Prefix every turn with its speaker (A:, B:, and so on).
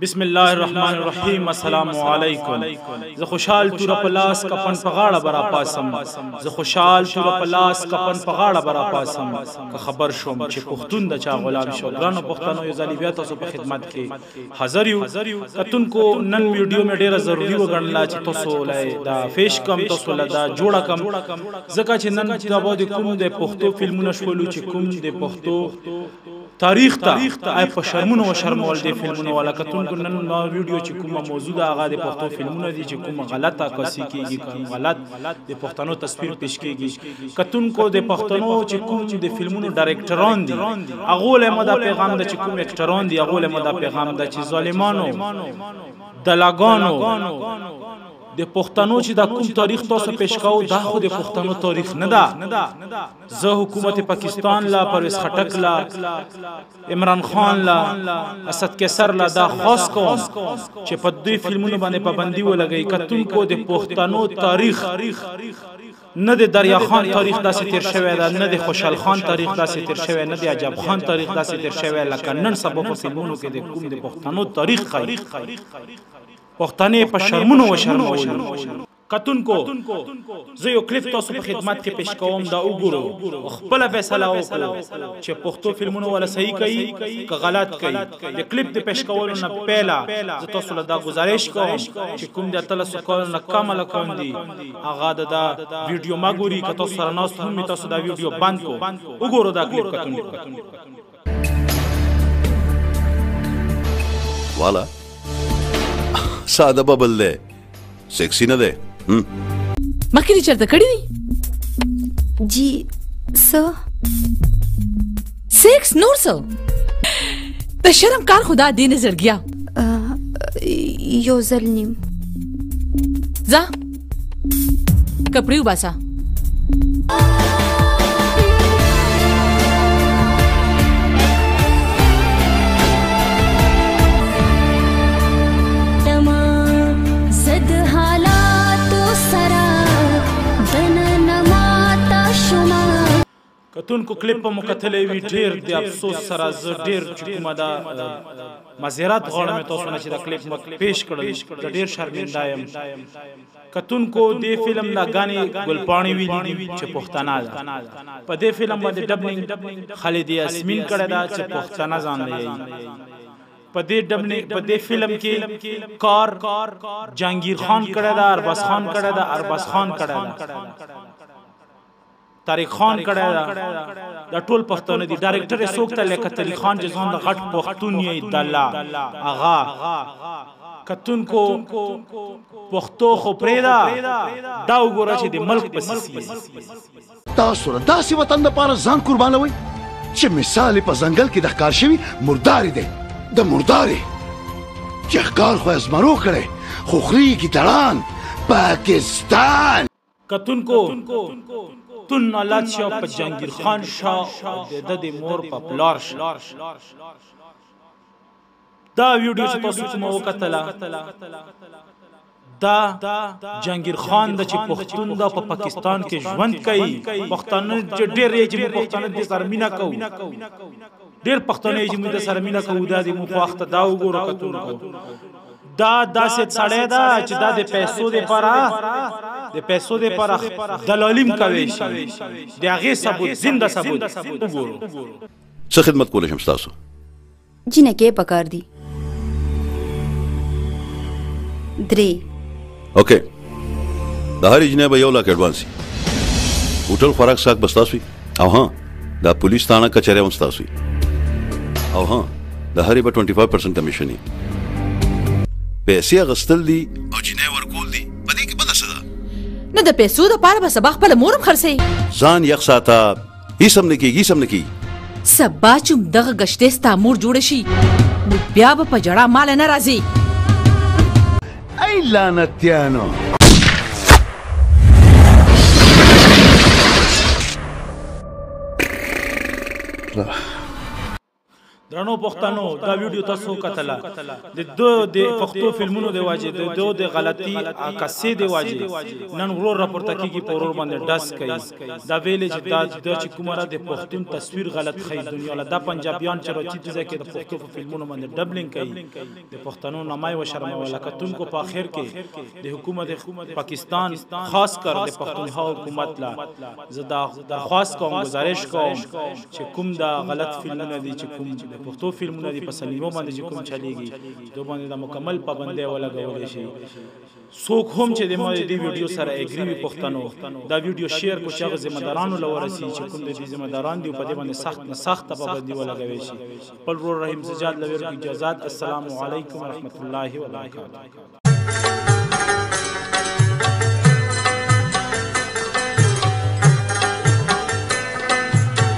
A: بسم الله الرحمن الرحیم. السلام علیکم. زه خوشحال تور پلاس کفن په غاړه برا پاسم. زه خوشحال تور پلاس کفن په غاړه برا پاسم. که خبر شوم چې پښتون د چا غلام شو. ګرانو پښتنو یو ځل بیا تاسو په خدمت کې حاضر یو. کتونکو نن ویډیو مې ډیره ضروری وګڼله چې تاسو لای دا فیش کم تاسو له دا جوړه کم ځکه چې نن دا به کوم د پښتو فلمونه شولو چې کوم د پښتو تاریخ ته آی په شرمونو و شرمول دي فلمونه ولا کتونکو نن ما ویډیو چې کومه موضوع ده هغه د پښتو فلمونه دي چې کومه غلطه کاسي کیږي کوم غلط د پښتنو تصویر پیش کیږي. کتونکو د پښتنو چې کوم د فلمونو ډایرکټران دي هغه له مدا پیغام د چې کوم اکټران دي هغه له مدا پیغام د چې ظالمانو دلاګانو د پښتنو چې دا کوم تاریخ تاسو پیش کاو دا خو د پښتنو تاریخ نه ده. زه حکومت پاکستان لا پرویز خټک لا عمران خان لا اسد کیسر لا دا خاص کوم چې په دوی فلمونو باندې پابندي ولګي. کتونکو د پښتنو تاریخ نه د دریا خان تاریخ داسې تیر شوی ده، نه د خوشحال خان تاریخ داسې تیر شوی، نه د عجب خان تاریخ داسې تیر شوی لکه نن سبا په فلمونو کې د کوم د پښتنو تاریخ خای پښتنې په شرمونو و شرمول. کتونکو زه یو کلیپ تاسو په خدمت کې پیش کوم دا وګورو خپل فیصله وکړو چې پښتو فلمونو ولا صحیح کوي که غلط کوي. د کلیپ د پیش کولو نه پهلا زه تاسو له دا گزارش کوم چې کوم د تل سکول نه کامل کوم دي هغه دا ویډیو ما ګوري که تاسو سره ناس هم تاسو دا ویډیو بند کو وګورو دا کلیپ کتونکو
B: والا ساده ببل ده سیکسی نه ده.
C: مخکې دې چېرته کړي دي؟
D: جی څه
C: سیکس نور څه د شرم کار خدا دې نه زړګیا
D: یو ځل نیم.
C: ځه کپړې وباسه.
A: کتونکو کلیپ په مکتلې وی ډیر د افسوس سره ز ډیر چې کومه دا معذرت غواړم تاسو نه چې دا کلیپ پیش کړل د ډیر شرمنده یم. کتونکو دې فلم لا غاني ګلپاڼي ویلي دي چې پښتانه ده. په دې فلم باندې ډبلنګ خالد یاسمین کړه دا چې پښتانه ځان لې. په دې فلم کې کار جهانگیر خان کړه دا، ارباز خان کړه دا، ارباز خان کړه دا، طارق خان کړه دا ټول پښتون دي. ډایرکټر څوک ته لکه طارق خان چې ځان د غټ پښتون یې دلا اغا. کتونکو پښتو خو پریدا دا وګوره چې د ملک پسې
E: تاسو داسې وطن د پاره ځان قربانوي چې مثال په ځنګل کې د ښکار شوي مرداري دی د مرداري چې ښکار خو ازمرو کړی خو خري کې تړان پاکستان.
A: کتونکو تون نالات شو په جهانگیر خان شاه د مور په پلار شاه. دا ویډیو چې تاسو کوم وکتله دا جهانگیر خان د چې پښتون د په پاکستان کې ژوند کوي. پښتانه چې ډېر یې چې پښتانه د سره مینا کوي ډېر پښتانه چې موږ د سره مینا کوو دا د مخ وخت دا وګورو. کتونکو دا داسې سړی دا چې دا د پیسو د پاره دلالیم کوي شي د هغه ثبوت زنده ثبوت وګورو.
B: څه خدمت کولای شم تاسو؟
D: جنه کې پکار دي درې.
B: اوکې د هر جنې به 1 لک اډوانس هوټل خوراک ساک بستاسوي او ها دا پولیس تانه کچره هم ستاسوي او ها د هرې به 25% کمیشن پیسې غستل دي او جنې ورکول دي. په دې کې بده څه ده؟
C: نه د پیسو دپاره به سبا خپله مورم خرڅوي.
B: ځان یخ ساته هیڅ هم نه کېږي هیڅ هم نه کېږي.
C: سبا چې دغه ګشتې ستا مور جوړه شي نو بیا به په جړه ماله نه راځي.
E: ای لعنتیانو
A: درنو پښتنو دا ویډیو تاسو کتله د دو د پښتو فلمونو دی واجب د دو د غلطي عکاسې دی واجب نن ورور راپورته کیږي په ورور باندې ډاس کوي دا ویلې چې دا د کومره د پښتون تصویر غلط خې دنیا له د پنجابیان چې راځي چې د پښتو په فلمونو باندې ډبلینګ کوي د پښتنو نامای و شرم ولکتون کو په اخر کې د حکومت پاکستان خاص کر د پښتونخوا حکومت لا زدا درخواست کوم گزارش کوم چې کوم دا غلط فلمونه دي چې کوم پښتو فلمونه دي په سینما باندې کوم چلیږي دوه باندې د مکمل پابندۍ ولګول شي څوک هم چې د مې دی ویډیو سره اګری وي پښتنو دا ویډیو شیر کو چې ذمہ دارانو لورسي چې کوم د ذمہ داران دی په دې باندې سخت پابندي ولګوي شي خپل رحیم سجاد لور کی اجازه السلام علیکم ورحمت الله وبرکاته